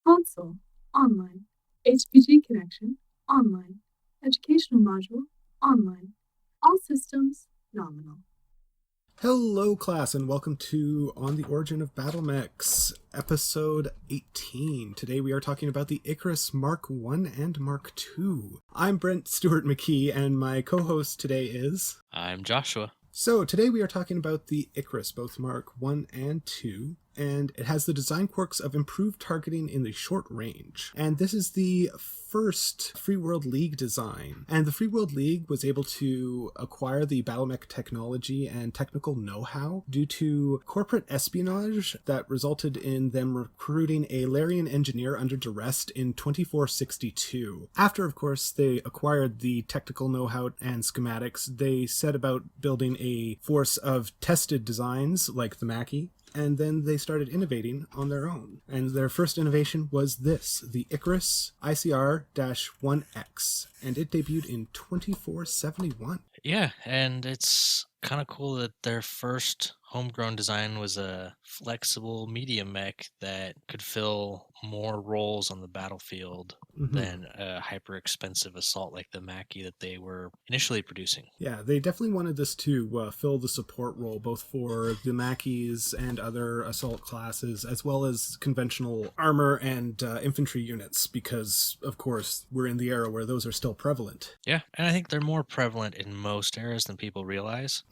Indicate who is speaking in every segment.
Speaker 1: Console, online. HPG connection, online. Educational module, online. All systems, nominal.
Speaker 2: Hello, class, and welcome to On the Origin of Battlemechs, episode 18. Today we are talking about the Icarus Mark I and Mark II. I'm Brent Stewart McKee, and my co-host today is...
Speaker 3: I'm Joshua.
Speaker 2: So, today we are talking about the Icarus, both Mark I and II, and it has the design quirks of improved targeting in the short range. And this is the first Free World League design. And the Free World League was able to acquire the Battlemech technology and technical know-how due to corporate espionage that resulted in them recruiting a Larian engineer under duress in 2462. After, of course, they acquired the technical know-how and schematics, they set about building a force of tested designs like the Mackie, and then they started innovating on their own. And their first innovation was this, the Icarus ICR-1X, and it debuted in 2471.
Speaker 3: Yeah, and it's kind of cool that their first homegrown design was a flexible medium mech that could fill more roles on the battlefield than a hyper-expensive assault like the Mackie that they were initially producing.
Speaker 2: Yeah, they definitely wanted this to fill the support role, both for the Mackies and other assault classes, as well as conventional armor and infantry units, because, of course, we're in the era where those are still prevalent.
Speaker 3: Yeah, and I think they're more prevalent in most eras than people realize.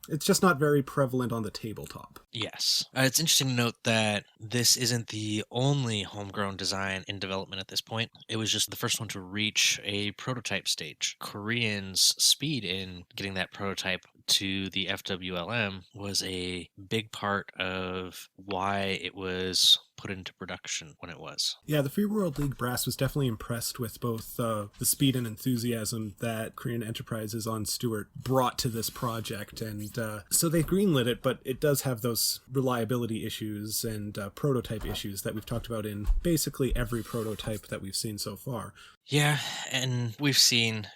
Speaker 2: It's just not very prevalent on the tabletop.
Speaker 3: Yes. It's interesting to note that this isn't the only homegrown design in development at this point. It was just the first one to reach a prototype stage. Koreans' speed in getting that prototype to the FWLM was a big part of why it was put into production when it was.
Speaker 2: Yeah, the Free World League brass was definitely impressed with both the speed and enthusiasm that Korean Enterprises on Stewart brought to this project, and so they greenlit it, but it does have those reliability issues and prototype issues that we've talked about in basically every prototype that we've seen so far.
Speaker 3: Yeah, and we've seen,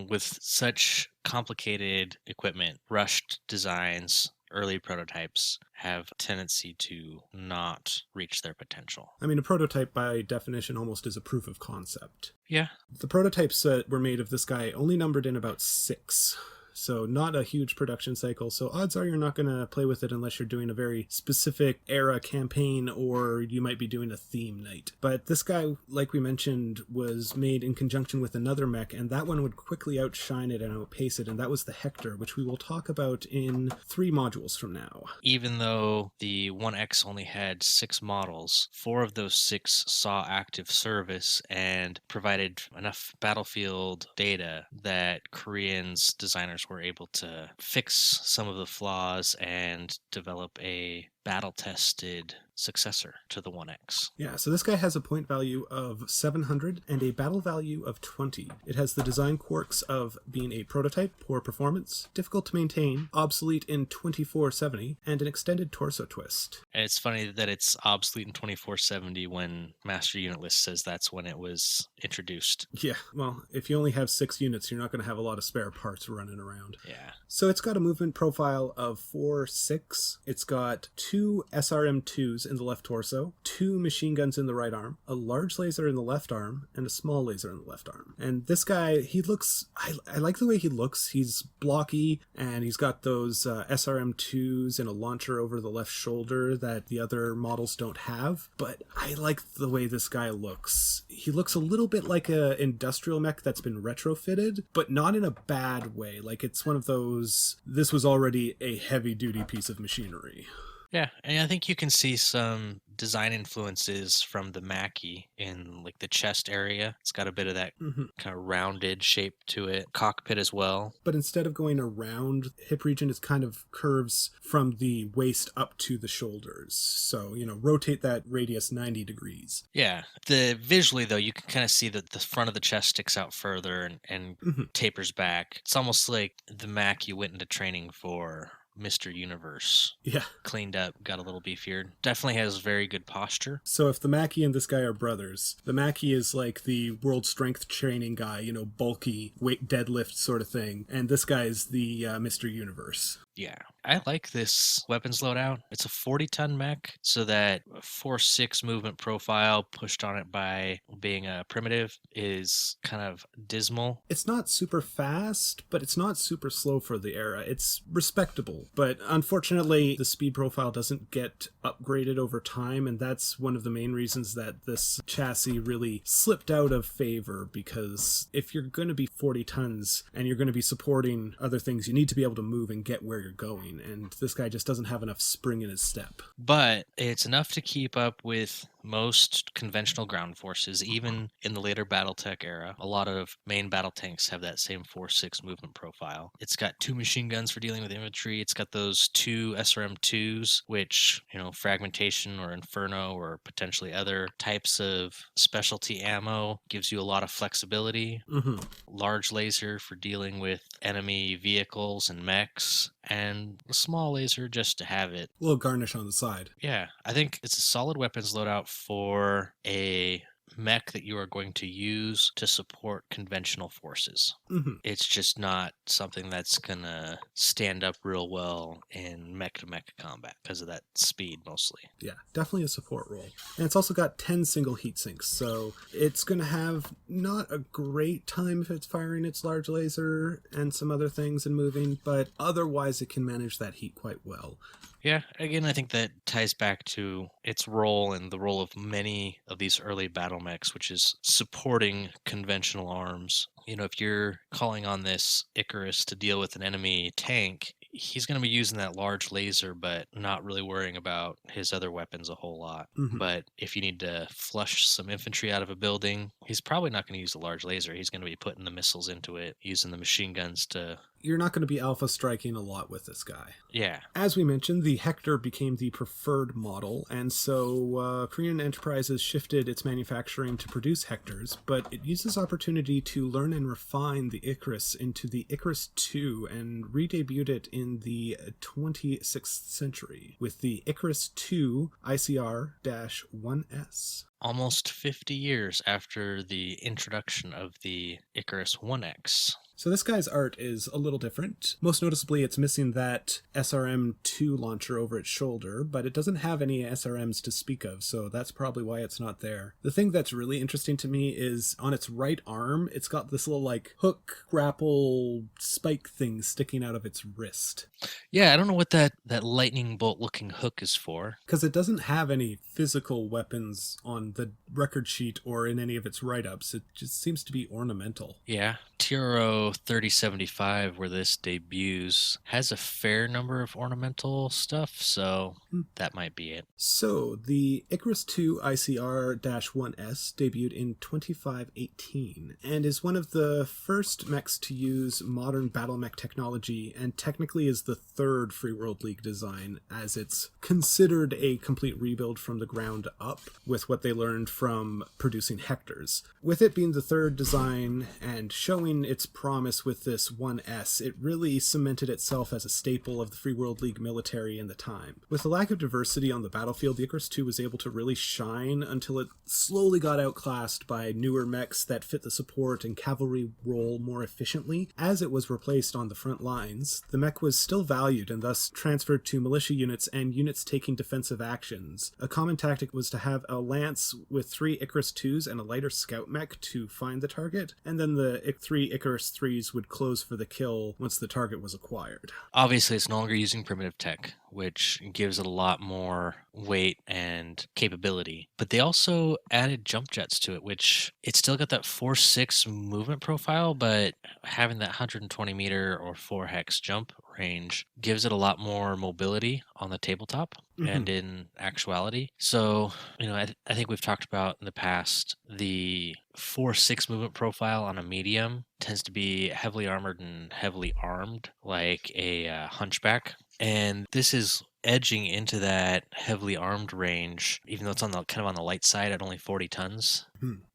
Speaker 3: with such complicated equipment, rushed designs, early prototypes have a tendency to not reach their potential.
Speaker 2: I mean, a prototype by definition almost is a proof of concept.
Speaker 3: Yeah.
Speaker 2: The prototypes that were made of this guy only numbered in about 6. So not a huge production cycle. So odds are you're not going to play with it unless you're doing a very specific era campaign, or you might be doing a theme night. But this guy, like we mentioned, was made in conjunction with another mech, and that one would quickly outshine it and outpace it, and that was the Hector, which we will talk about in 3 modules from now.
Speaker 3: Even though the 1X only had 6 models, 4 of those 6 saw active service and provided enough battlefield data that Koreans' designers were able to fix some of the flaws and develop a battle-tested successor to the 1X.
Speaker 2: Yeah, so this guy has a point value of 700 and a battle value of 20. It has the design quirks of being a prototype, poor performance, difficult to maintain, obsolete in 2470, and an extended torso twist.
Speaker 3: And it's funny that it's obsolete in 2470 when Master Unit List says that's when it was introduced.
Speaker 2: Yeah, well, if you only have 6 units, you're not going to have a lot of spare parts running around.
Speaker 3: Yeah.
Speaker 2: So it's got a movement profile of 4-6. It's got 2 SRM-2s in the left torso, 2 machine guns in the right arm, a large laser in the left arm, and a small laser in the left arm. And this guy, he looks... I like the way he looks. He's blocky, and he's got those SRM-2s and a launcher over the left shoulder that the other models don't have. But I like the way this guy looks. He looks a little bit like an industrial mech that's been retrofitted, but not in a bad way. Like, it's one of those... This was already a heavy-duty piece of machinery.
Speaker 3: Yeah, and I think you can see some design influences from the Mackie in like the chest area. It's got a bit of that kind of rounded shape to it. Cockpit as well.
Speaker 2: But instead of going around hip region, it kind of curves from the waist up to the shoulders. So, rotate that radius 90 degrees.
Speaker 3: Yeah. Visually, though, you can kind of see that the front of the chest sticks out further and tapers back. It's almost like the Mackie went into training for Mr. Universe.
Speaker 2: Yeah.
Speaker 3: Cleaned up, got a little beefier. Definitely has very good posture.
Speaker 2: So if the Mackie and this guy are brothers, the Mackie is like the world strength training guy, bulky, weight deadlift sort of thing. And this guy is the Mr. Universe.
Speaker 3: Yeah, I like this weapons loadout. It's a 40-ton mech, so that 4-6 movement profile pushed on it by being a primitive is kind of dismal.
Speaker 2: It's not super fast, but it's not super slow for the era. It's respectable, but unfortunately, the speed profile doesn't get upgraded over time, and that's one of the main reasons that this chassis really slipped out of favor, because if you're going to be 40 tons and you're going to be supporting other things, you need to be able to move and get where you're going, and this guy just doesn't have enough spring in his step.
Speaker 3: But it's enough to keep up with most conventional ground forces, even in the later Battletech era. A lot of main battle tanks have that same 4-6 movement profile. It's got 2 machine guns for dealing with infantry. It's got those 2 SRM-2s, which, fragmentation or inferno or potentially other types of specialty ammo gives you a lot of flexibility.
Speaker 2: Mm-hmm.
Speaker 3: Large laser for dealing with enemy vehicles and mechs, and a small laser just to have it.
Speaker 2: A little garnish on the side.
Speaker 3: Yeah, I think it's a solid weapons loadout for a mech that you are going to use to support conventional forces.
Speaker 2: Mm-hmm.
Speaker 3: It's just not something that's gonna stand up real well in mech-to-mech combat because of that speed mostly.
Speaker 2: Yeah, definitely a support role. And it's also got 10 single heat sinks, so it's going to have not a great time if it's firing its large laser and some other things and moving, but otherwise it can manage that heat quite well.
Speaker 3: Yeah, again, I think that ties back to its role and the role of many of these early battle mechs, which is supporting conventional arms. If you're calling on this Icarus to deal with an enemy tank, he's going to be using that large laser, but not really worrying about his other weapons a whole lot.
Speaker 2: Mm-hmm.
Speaker 3: But if you need to flush some infantry out of a building, he's probably not going to use a large laser. He's going to be putting the missiles into it, using the machine guns to...
Speaker 2: You're not going to be alpha striking a lot with this guy.
Speaker 3: Yeah.
Speaker 2: As we mentioned, the Hector became the preferred model, and so Korean Enterprises shifted its manufacturing to produce Hectors, but it used this opportunity to learn and refine the Icarus into the Icarus II and re-debuted it in the 26th century with the Icarus II ICR-1S.
Speaker 3: Almost 50 years after the introduction of the Icarus I-X.
Speaker 2: So this guy's art is a little different. Most noticeably, it's missing that SRM-2 launcher over its shoulder, but it doesn't have any SRMs to speak of, so that's probably why it's not there. The thing that's really interesting to me is on its right arm, it's got this little hook, grapple, spike thing sticking out of its wrist.
Speaker 3: Yeah, I don't know what that lightning bolt looking hook is for.
Speaker 2: Because it doesn't have any physical weapons on the record sheet or in any of its write-ups. It just seems to be ornamental.
Speaker 3: Yeah. TRO 3075, where this debuts, has a fair number of ornamental stuff, so that might be it.
Speaker 2: So, the Icarus II ICR-1S debuted in 2518 and is one of the first mechs to use modern battle mech technology, and technically is the third Free World League design, as it's considered a complete rebuild from the ground up with what they learned from producing Hectors. With it being the third design and showing its promise with this 1S, it really cemented itself as a staple of the Free World League military in the time. With the lack of diversity on the battlefield, the Icarus II was able to really shine until it slowly got outclassed by newer mechs that fit the support and cavalry role more efficiently. As it was replaced on the front lines, the mech was still valued and thus transferred to militia units and units taking defensive actions. A common tactic was to have a lance with 3 Icarus IIs and a lighter scout mech to find the target, and then the 3 Icarus IIIs would close for the kill once the target was acquired.
Speaker 3: Obviously, it's no longer using primitive tech, which gives it a lot more weight and capability. But they also added jump jets to it, which it's still got that 4-6 movement profile, but having that 120 meter or 4 hex jump range gives it a lot more mobility on the tabletop and in actuality. So, I think we've talked about in the past, the 4-6 movement profile on a medium tends to be heavily armored and heavily armed, like a hunchback. And this is edging into that heavily armed range, even though it's on the kind of on the light side at only 40 tons.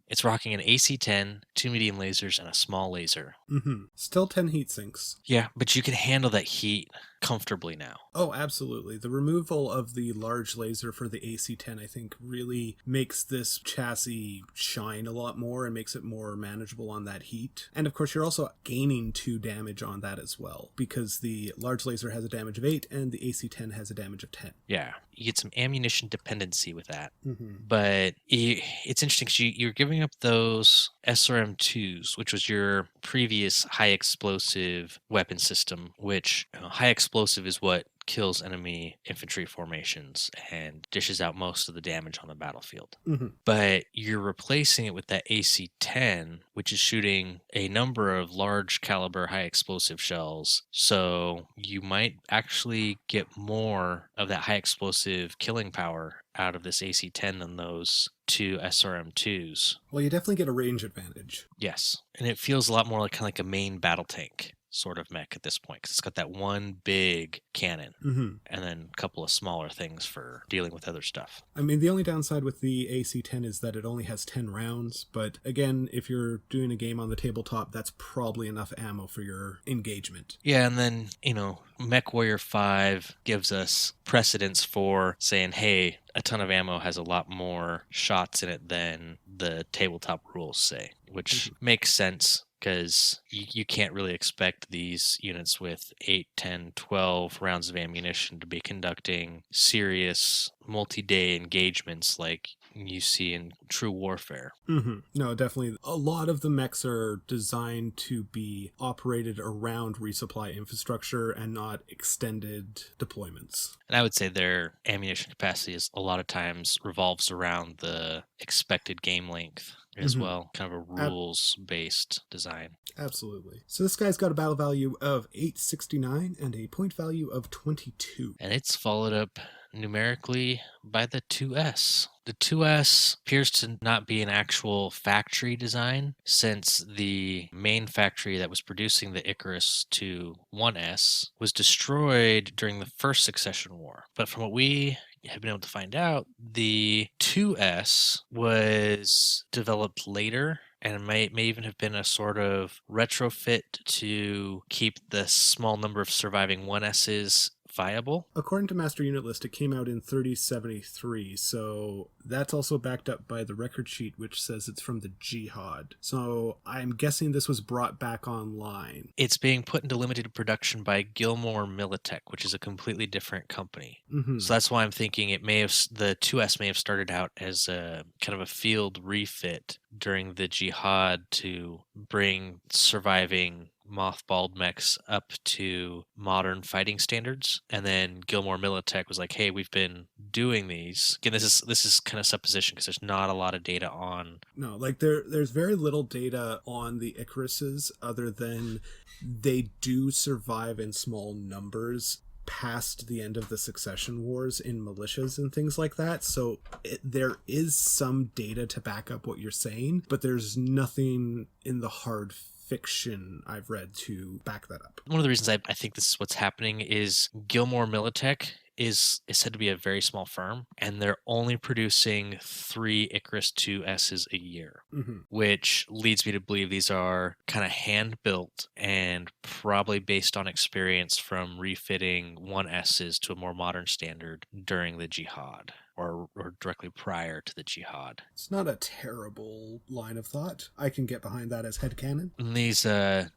Speaker 3: It's rocking an AC-10, 2 medium lasers, and a small laser.
Speaker 2: Still 10 heat sinks.
Speaker 3: Yeah, but you can handle that heat comfortably now.
Speaker 2: Oh, absolutely. The removal of the large laser for the AC-10, I think, really makes this chassis shine a lot more and makes it more manageable on that heat. And of course, you're also gaining 2 damage on that as well, because the large laser has a damage of 8 and the AC-10 has a damage of 10.
Speaker 3: Yeah, you get some ammunition dependency with that.
Speaker 2: Mm-hmm.
Speaker 3: But it's interesting because you're giving up those SRM-2s, which was your previous high explosive weapon system, which high explosive is what kills enemy infantry formations and dishes out most of the damage on the battlefield.
Speaker 2: Mm-hmm.
Speaker 3: But you're replacing it with that AC-10, which is shooting a number of large caliber high explosive shells. So you might actually get more of that high explosive killing power out of this AC-10 than those 2 SRM-2s.
Speaker 2: Well, you definitely get a range advantage.
Speaker 3: Yes, and it feels a lot more like kind of like a main battle tank sort of mech at this point, because it's got that one big cannon
Speaker 2: Mm-hmm.
Speaker 3: and then a couple of smaller things for dealing with other stuff.
Speaker 2: I mean, the only downside with the AC-10 is that it only has 10 rounds, but again, if you're doing a game on the tabletop, that's probably enough ammo for your engagement.
Speaker 3: Yeah, and then, Mech Warrior 5 gives us precedence for saying, hey, a ton of ammo has a lot more shots in it than the tabletop rules say, which makes sense. Because you can't really expect these units with 8, 10, 12 rounds of ammunition to be conducting serious multi-day engagements like you see in true warfare.
Speaker 2: Mm-hmm. No, definitely. A lot of the mechs are designed to be operated around resupply infrastructure and not extended deployments.
Speaker 3: And I would say their ammunition capacity is a lot of times revolves around the expected game length as well, kind of a rules-based design.
Speaker 2: Absolutely. So this guy's got a battle value of 869 and a point value of 22.
Speaker 3: And it's followed up numerically by the 2S. The 2S appears to not be an actual factory design, since the main factory that was producing the Icarus II-1S was destroyed during the First Succession War. But from what we have been able to find out, the 2S was developed later and may even have been a sort of retrofit to keep the small number of surviving 1S's viable.
Speaker 2: According to Master Unit List, it came out in 3073, so that's also backed up by the record sheet, which says it's from the Jihad. So I'm guessing this was brought back online.
Speaker 3: It's being put into limited production by Gilmore Militech, which is a completely different company.
Speaker 2: Mm-hmm.
Speaker 3: So that's why I'm thinking the 2S may have started out as a kind of a field refit during the Jihad to bring surviving mothballed mechs up to modern fighting standards, and then Gilmore Militech was like, hey, we've been doing these. Again, this is kind of supposition because there's not a lot of data on.
Speaker 2: No, like there's very little data on the Icaruses other than they do survive in small numbers past the end of the succession wars in militias and things like that. So there is some data to back up what you're saying, but there's nothing in the hard fiction I've read to back that up.
Speaker 3: One of the reasons I think this is what's happening is Gilmore Militech is said to be a very small firm, and they're only producing 3 Icarus IIS's a year, which leads me to believe these are kind of hand-built and probably based on experience from refitting 1S's to a more modern standard during the Jihad. Or directly prior to the Jihad.
Speaker 2: It's not a terrible line of thought. I can get behind that as headcanon.
Speaker 3: And these 2S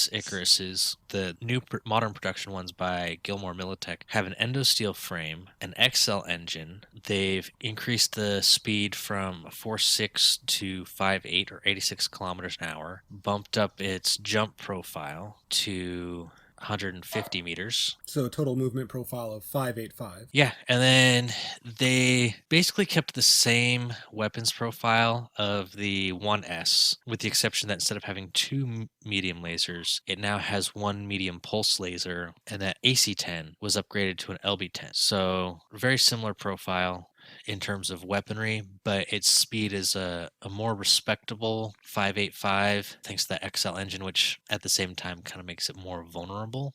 Speaker 3: Icaruses, the new modern production ones by Gilmore Militech, have an endosteel frame, an XL engine. They've increased the speed from 4.6 to 5.8 or 86 kilometers an hour, bumped up its jump profile to 150 meters.
Speaker 2: So total movement profile of 585.
Speaker 3: Yeah, and then they basically kept the same weapons profile of the 1S, with the exception that instead of having 2 medium lasers, it now has 1 medium pulse laser, and that AC-10 was upgraded to an LB-10. So very similar profile in terms of weaponry, but its speed is a more respectable 585 thanks to that XL engine, which at the same time kind of makes it more vulnerable.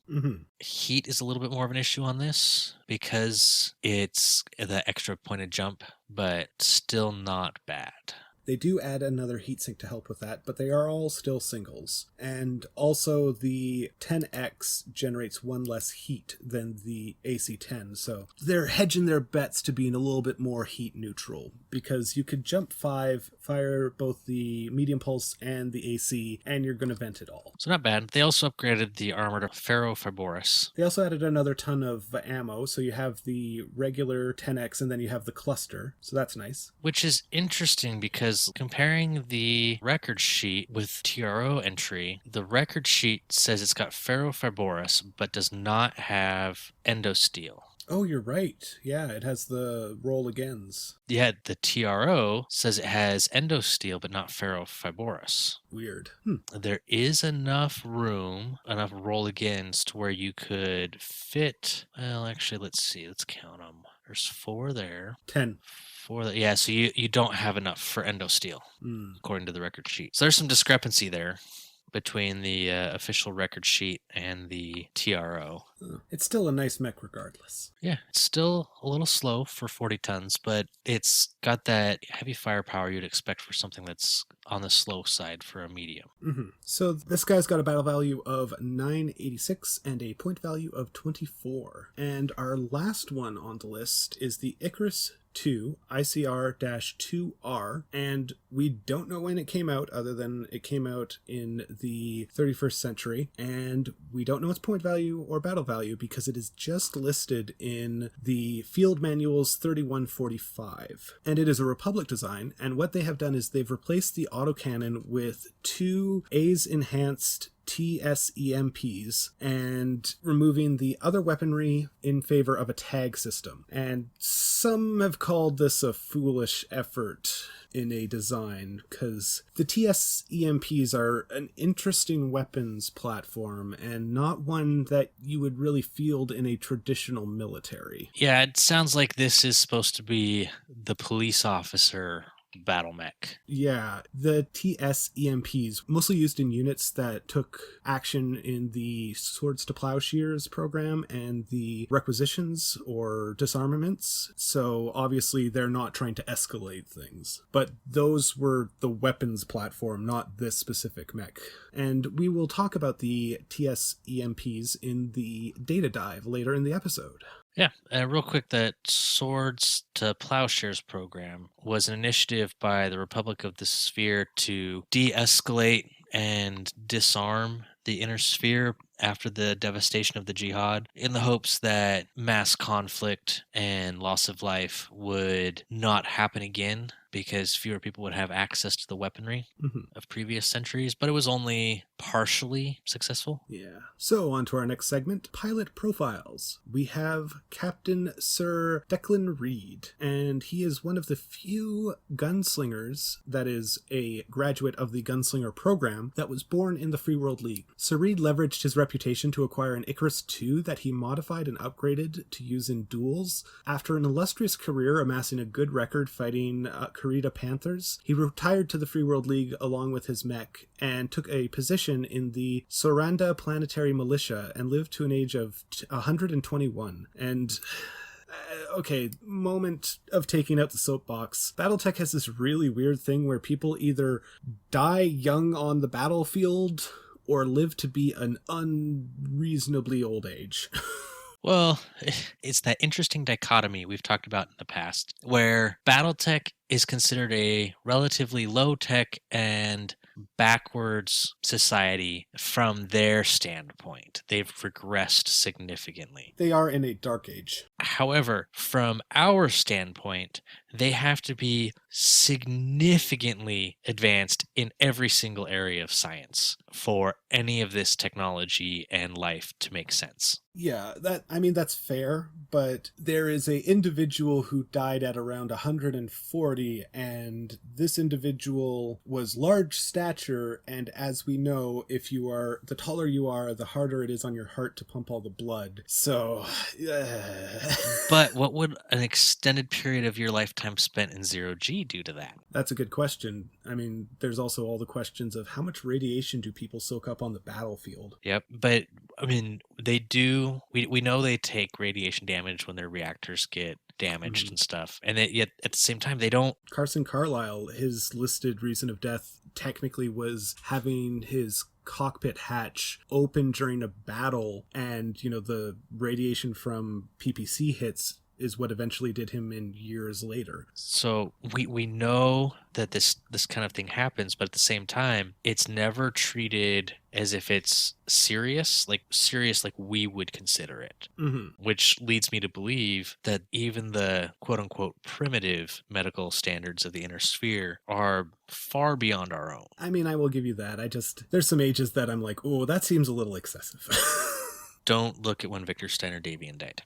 Speaker 3: Heat is a little bit more of an issue on this because it's the extra pointed jump, but still not bad.
Speaker 2: They do add another heatsink to help with that, but they are all still singles. And also the 10X generates one less heat than the AC-10, so they're hedging their bets to being a little bit more heat neutral, because you could jump 5, fire both the medium pulse and the AC, and you're going to vent it all.
Speaker 3: So not bad. They also upgraded the armor to ferrofibrous.
Speaker 2: They also added another ton of ammo, so you have the regular 10X and then you have the cluster, so that's nice.
Speaker 3: Which is interesting because comparing the record sheet with TRO entry, the record sheet says it's got ferrofibrous but does not have endosteel.
Speaker 2: Oh, you're right. Yeah, it has the roll agains.
Speaker 3: Yeah, the TRO says it has endosteel but not ferrofibrous.
Speaker 2: Weird.
Speaker 3: There is enough room, enough roll agains to where you could fit. Well, actually, let's see. Let's count them. There's 4 there.
Speaker 2: 10.
Speaker 3: 4 there. Yeah, so you don't have enough for endosteel, according to the record sheet. So there's some discrepancy there between the official record sheet and the TRO.
Speaker 2: It's still a nice mech regardless.
Speaker 3: Yeah, it's still a little slow for 40 tons, but it's got that heavy firepower you'd expect for something that's on the slow side for a medium.
Speaker 2: So this guy's got a battle value of 986 and a point value of 24. And our last one on the list is the Icarus II ICR-2R, and we don't know when it came out other than it came out in the 31st century, and we don't know its point value or battle value because it is just listed in the Field Manuals 3145. And it is a Republic design, and what they have done is they've replaced the autocannon with 2 A's enhanced TSEMPs and removing the other weaponry in favor of a tag system. And some have called this a foolish effort in a design, because the TSEMPs are an interesting weapons platform and not one that you would really field in a traditional military.
Speaker 3: Yeah, it sounds like this is supposed to be the police officer battle mech.
Speaker 2: Yeah, the TSEMPs, mostly used in units that took action in the Swords to Plowshares program and the requisitions or disarmaments, so obviously they're not trying to escalate things. But those were the weapons platform, not this specific mech. And we will talk about the TSEMPs in the data dive later in the episode.
Speaker 3: Yeah, real quick, that Swords to Plowshares program was an initiative by the Republic of the Sphere to de-escalate and disarm the inner sphere after the devastation of the jihad, in the hopes that mass conflict and loss of life would not happen again because fewer people would have access to the weaponry of previous centuries, but it was only partially successful.
Speaker 2: Yeah. So on to our next segment, pilot profiles. We have Captain Sir Declan Reed, and he is one of the few gunslingers that is a graduate of the gunslinger program that was born in the Free World League. Sir Reed leveraged his reputation to acquire an Icarus II that he modified and upgraded to use in duels. After an illustrious career amassing a good record fighting Kurita Panthers, he retired to the Free World League along with his mech and took a position in the Soranda Planetary Militia and lived to an age of 121. And okay, moment of taking out the soapbox. Battletech has this really weird thing where people either die young on the battlefield or live to be an unreasonably old age.
Speaker 3: Well, it's that interesting dichotomy we've talked about in the past, where Battletech is considered a relatively low-tech and backwards society from their standpoint. They've regressed significantly.
Speaker 2: They are in a dark age.
Speaker 3: However, from our standpoint, they have to be significantly advanced in every single area of science for any of this technology and life to make sense.
Speaker 2: Yeah, that's fair, but there is a individual who died at around 140, and this individual was large stature, and as we know, the taller you are, the harder it is on your heart to pump all the blood. So,
Speaker 3: But what would an extended period of your lifetime time spent in zero G due to that?
Speaker 2: That's a good question. I mean, there's also all the questions of how much radiation do people soak up on the battlefield?
Speaker 3: Yep. But I mean, they do. We know they take radiation damage when their reactors get damaged and stuff, and yet at the same time they don't.
Speaker 2: Carson Carlyle, his listed reason of death technically was having his cockpit hatch open during a battle, and the radiation from PPC hits is what eventually did him in years later.
Speaker 3: So we know that this kind of thing happens, but at the same time, it's never treated as if it's serious like we would consider it.
Speaker 2: Mm-hmm.
Speaker 3: Which leads me to believe that even the quote-unquote primitive medical standards of the inner sphere are far beyond our own.
Speaker 2: I mean, I will give you that. There's some ages that I'm like, oh, that seems a little excessive.
Speaker 3: Don't look at when Victor Steiner Davian died.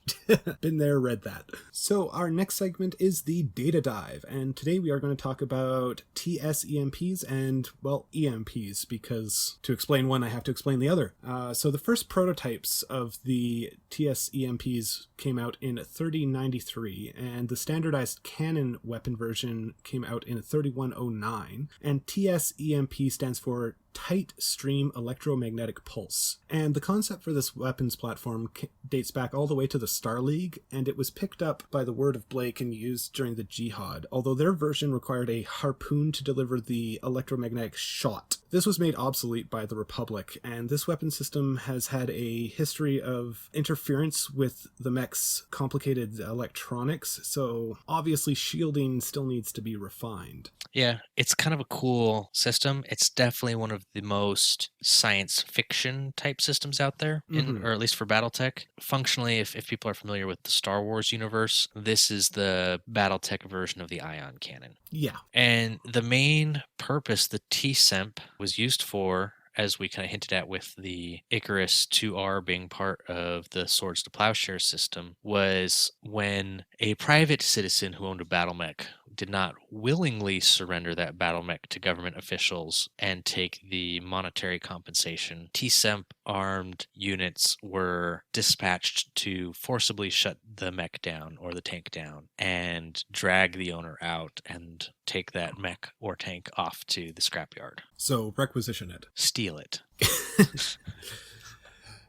Speaker 2: Been there, read that. So our next segment is the data dive, and today we are going to talk about TSEMPs and, well, EMPs, because to explain one, I have to explain the other. So the first prototypes of the TSEMPs came out in 3093, and the standardized cannon weapon version came out in 3109, and TSEMP stands for Tight Stream Electromagnetic Pulse. And the concept for this weapons platform dates back all the way to the Star League, and it was picked up by the Word of Blake and used during the Jihad, although their version required a harpoon to deliver the electromagnetic shot. This was made obsolete by the Republic, and this weapon system has had a history of interference with the mech's complicated electronics, so obviously shielding still needs to be refined.
Speaker 3: Yeah, it's kind of a cool system. It's definitely one of the most science fiction type systems out there, or at least for Battletech. Functionally, if people are familiar with the Star Wars universe, this is the Battletech version of the ion cannon.
Speaker 2: Yeah.
Speaker 3: And the main purpose the TSEMP was used for, as we kind of hinted at with the Icarus II being part of the Swords to Plowshare system, was when a private citizen who owned a battlemech did not willingly surrender that battlemech to government officials and take the monetary compensation, TSEMP armed units were dispatched to forcibly shut the mech down or the tank down and drag the owner out and take that mech or tank off to the scrapyard.
Speaker 2: So requisition it.
Speaker 3: Steal it.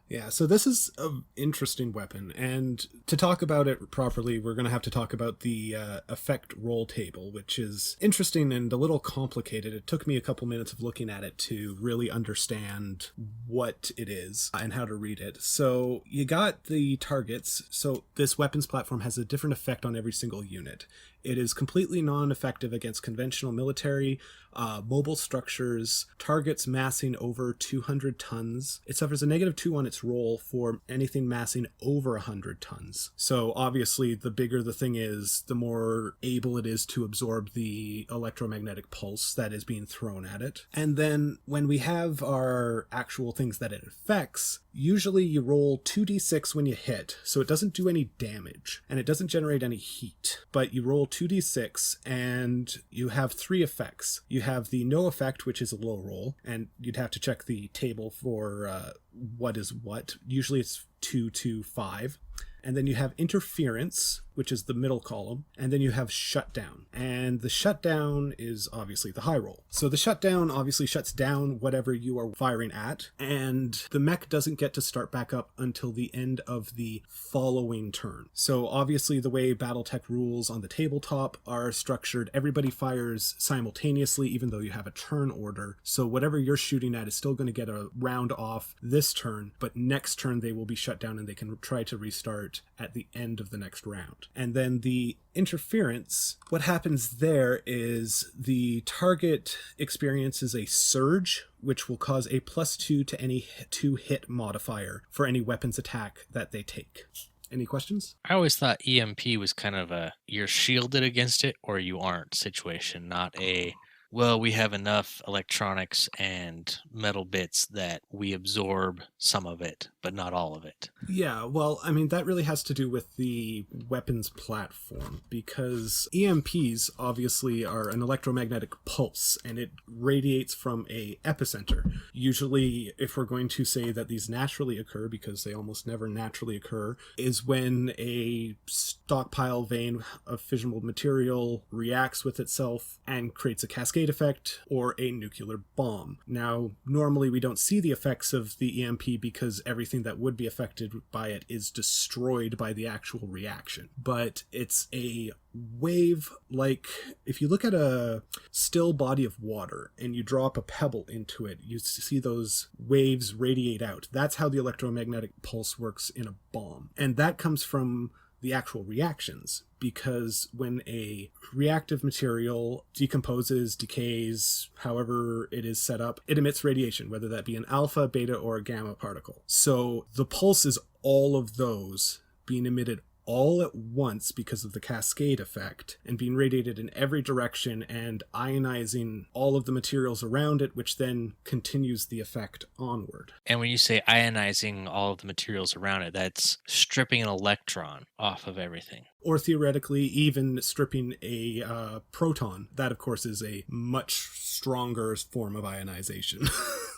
Speaker 2: Yeah, so this is an interesting weapon, and to talk about it properly, we're going to have to talk about the effect roll table, which is interesting and a little complicated. It took me a couple minutes of looking at it to really understand what it is and how to read it. So you got the targets. So this weapons platform has a different effect on every single unit. It is completely non-effective against conventional military, mobile structures, targets massing over 200 tons. It suffers a -2 on its roll for anything massing over 100 tons. So obviously, the bigger the thing is, the more able it is to absorb the electromagnetic pulse that is being thrown at it. And then when we have our actual things that it affects, usually you roll 2d6 when you hit, so it doesn't do any damage, and it doesn't generate any heat. But you roll 2d6, and you have 3 effects. You have the no effect, which is a low roll, and you'd have to check the table for what is what. Usually it's 2 to 5. And then you have interference, which is the middle column, and then you have shutdown. And the shutdown is obviously the high roll. So the shutdown obviously shuts down whatever you are firing at, and the mech doesn't get to start back up until the end of the following turn. So obviously the way Battletech rules on the tabletop are structured, everybody fires simultaneously even though you have a turn order. So whatever you're shooting at is still going to get a round off this turn, but next turn they will be shut down and they can try to restart at the end of the next round. And then the interference, what happens there is the target experiences a surge, which will cause a +2 to any 2 hit modifier for any weapons attack that they take. Any questions?
Speaker 3: I always thought EMP was kind of a you're shielded against it or you aren't situation, not a well, we have enough electronics and metal bits that we absorb some of it, but not all of it.
Speaker 2: Yeah, well, I mean, that really has to do with the weapons platform, because EMPs obviously are an electromagnetic pulse, and it radiates from a epicenter. Usually, if we're going to say that these naturally occur, because they almost never naturally occur, is when a stockpile vein of fissionable material reacts with itself and creates a cascade effect or a nuclear bomb. Now, normally we don't see the effects of the EMP because everything that would be affected by it is destroyed by the actual reaction. But it's a wave, like if you look at a still body of water and you drop a pebble into it, you see those waves radiate out. That's how the electromagnetic pulse works in a bomb. And that comes from the actual reactions, because when a reactive material decomposes, decays, however it is set up, it emits radiation, whether that be an alpha, beta, or a gamma particle. So the pulse is all of those being emitted all at once because of the cascade effect, and being radiated in every direction and ionizing all of the materials around it, which then continues the effect onward.
Speaker 3: And when you say ionizing all of the materials around it, that's stripping an electron off of everything.
Speaker 2: Or theoretically, even stripping a proton. That, of course, is a much stronger form of ionization.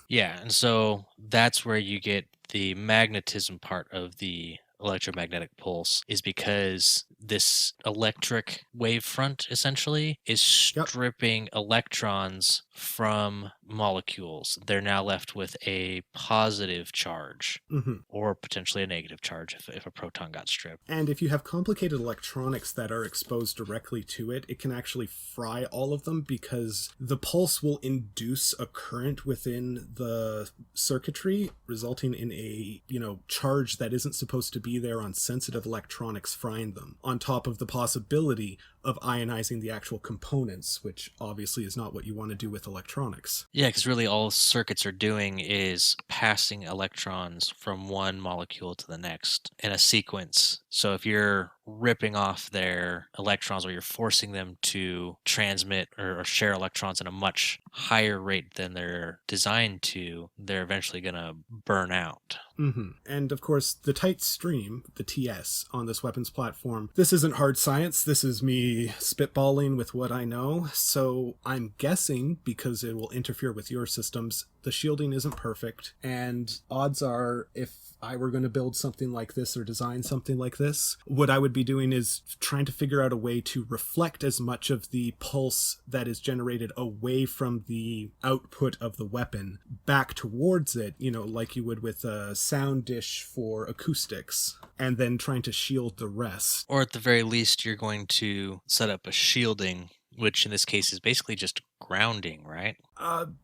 Speaker 3: Yeah, and so that's where you get the magnetism part of the electromagnetic pulse, is because this electric wavefront essentially is stripping electrons from molecules. They're now left with a positive charge, or potentially a negative charge if a proton got stripped.
Speaker 2: And if you have complicated electronics that are exposed directly to it, it can actually fry all of them, because the pulse will induce a current within the circuitry, resulting in a, charge that isn't supposed to be there on sensitive electronics, frying them, on top of the possibility of ionizing the actual components, which obviously is not what you want to do with electronics.
Speaker 3: Yeah, because really all circuits are doing is passing electrons from one molecule to the next in a sequence. So if you're ripping off their electrons, or you're forcing them to transmit or share electrons at a much higher rate than they're designed to, they're eventually going to burn out.
Speaker 2: And of course, the tight stream, the TS, on this weapons platform, this isn't hard science. This is me spitballing with what I know. So I'm guessing, because it will interfere with your systems, the shielding isn't perfect. And odds are, if I were going to build something like this or design something like this, what I would be doing is trying to figure out a way to reflect as much of the pulse that is generated away from the output of the weapon back towards it, like you would with a sound dish for acoustics, and then trying to shield the rest.
Speaker 3: Or at the very least, you're going to set up a shielding, which in this case is basically just grounding, right?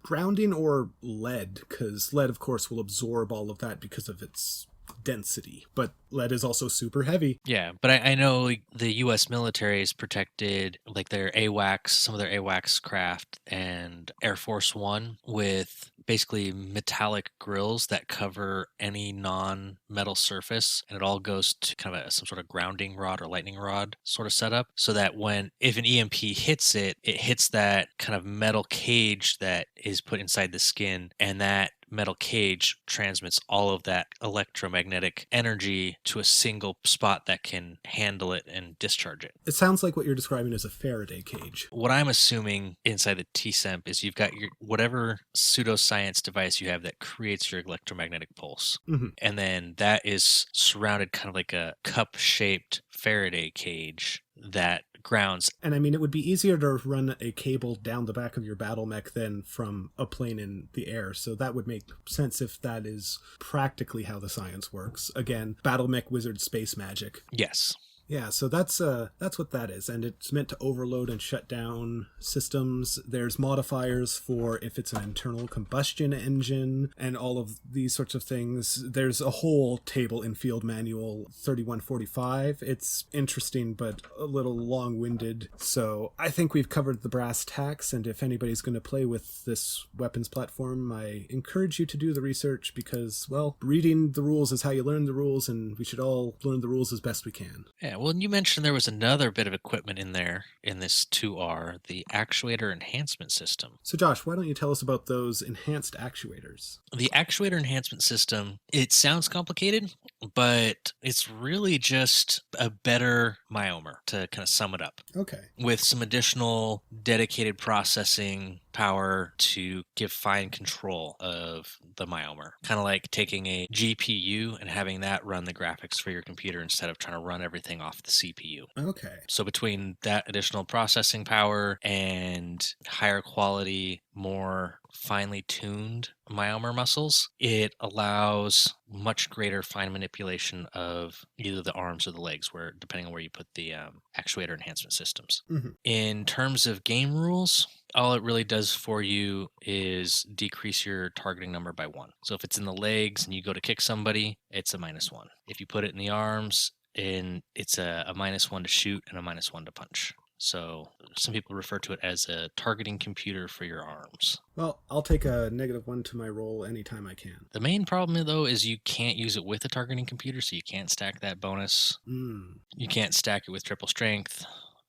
Speaker 2: Grounding or lead, because lead, of course, will absorb all of that because of its density, but lead is also super heavy.
Speaker 3: Yeah, but I know the U.S. military has protected their AWACS, some of their AWACS craft, and Air Force One with basically metallic grills that cover any non-metal surface, and it all goes to kind of some sort of grounding rod or lightning rod sort of setup, so that if an EMP hits it, it hits that kind of metal cage that is put inside the skin, and that metal cage transmits all of that electromagnetic energy to a single spot that can handle it and discharge it.
Speaker 2: It sounds like what you're describing is a Faraday cage.
Speaker 3: What I'm assuming inside the TSEMP is you've got your whatever pseudoscience device you have that creates your electromagnetic pulse. And then that is surrounded kind of like a cup-shaped Faraday cage that grounds.
Speaker 2: And I mean, it would be easier to run a cable down the back of your battle mech than from a plane in the air. So that would make sense if that is practically how the science works. Again, battle mech wizard space magic.
Speaker 3: Yes.
Speaker 2: Yeah, so that's what that is, and it's meant to overload and shut down systems. There's modifiers for if it's an internal combustion engine and all of these sorts of things. There's a whole table in Field Manual 3145. It's interesting, but a little long-winded. So I think we've covered the brass tacks, and if anybody's going to play with this weapons platform, I encourage you to do the research, because, well, reading the rules is how you learn the rules, and we should all learn the rules as best we can.
Speaker 3: Yeah, well, you mentioned there was another bit of equipment in there in this 2R, the Actuator Enhancement System.
Speaker 2: So Josh, why don't you tell us about those enhanced actuators?
Speaker 3: The Actuator Enhancement System, it sounds complicated, but it's really just a better myomer, to kind of sum it up,
Speaker 2: Okay.
Speaker 3: with some additional dedicated processing power to give fine control of the myomer. Kind of like taking a GPU and having that run the graphics for your computer instead of trying to run everything off the CPU.
Speaker 2: Okay.
Speaker 3: So between that additional processing power and higher quality, more finely tuned myomer muscles, it allows much greater fine manipulation of either the arms or the legs, where depending on where you put the actuator enhancement systems.
Speaker 2: Mm-hmm.
Speaker 3: In terms of game rules, all it really does for you is decrease your targeting number by 1. So if it's in the legs and you go to kick somebody, it's a -1. If you put it in the arms, and it's a -1 to shoot and a -1 to punch. So some people refer to it as a targeting computer for your arms.
Speaker 2: Well, I'll take a -1 to my roll anytime I can.
Speaker 3: The main problem, though, is you can't use it with a targeting computer, so you can't stack that bonus. You can't stack it with triple strength,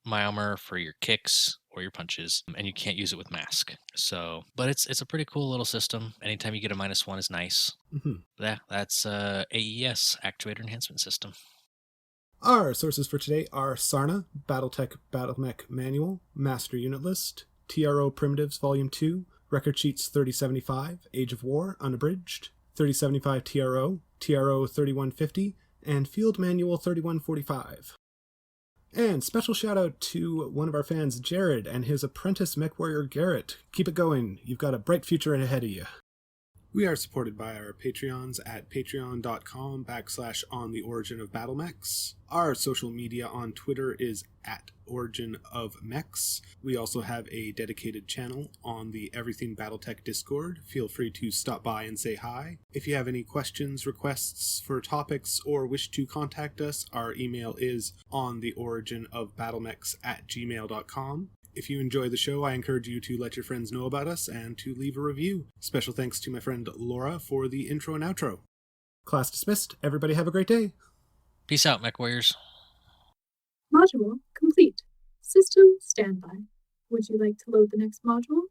Speaker 3: myomer for your kicks or your punches, and you can't use it with mask. So, but it's a pretty cool little system. Anytime you get a -1 is nice.
Speaker 2: Mm-hmm.
Speaker 3: Yeah, that's AES, Actuator Enhancement System.
Speaker 2: Our sources for today are Sarna, Battletech Battlemech Manual, Master Unit List, TRO Primitives Volume 2, Record Sheets 3075, Age of War, Unabridged, 3075 TRO, TRO 3150, and Field Manual 3145. And special shout out to one of our fans, Jared, and his apprentice mech warrior, Garrett. Keep it going. You've got a bright future ahead of you. We are supported by our Patreons at patreon.com/on the Origin of Battlemechs. Our social media on Twitter is at Origin of Mechs. We also have a dedicated channel on the Everything Battletech Discord. Feel free to stop by and say hi. If you have any questions, requests for topics, or wish to contact us, our email is ontheoriginofbattlemechs@gmail.com. If you enjoy the show, I encourage you to let your friends know about us and to leave a review. Special thanks to my friend Laura for the intro and outro. Class dismissed. Everybody have a great day.
Speaker 3: Peace out, mech warriors.
Speaker 1: Module complete. System standby. Would you like to load the next module?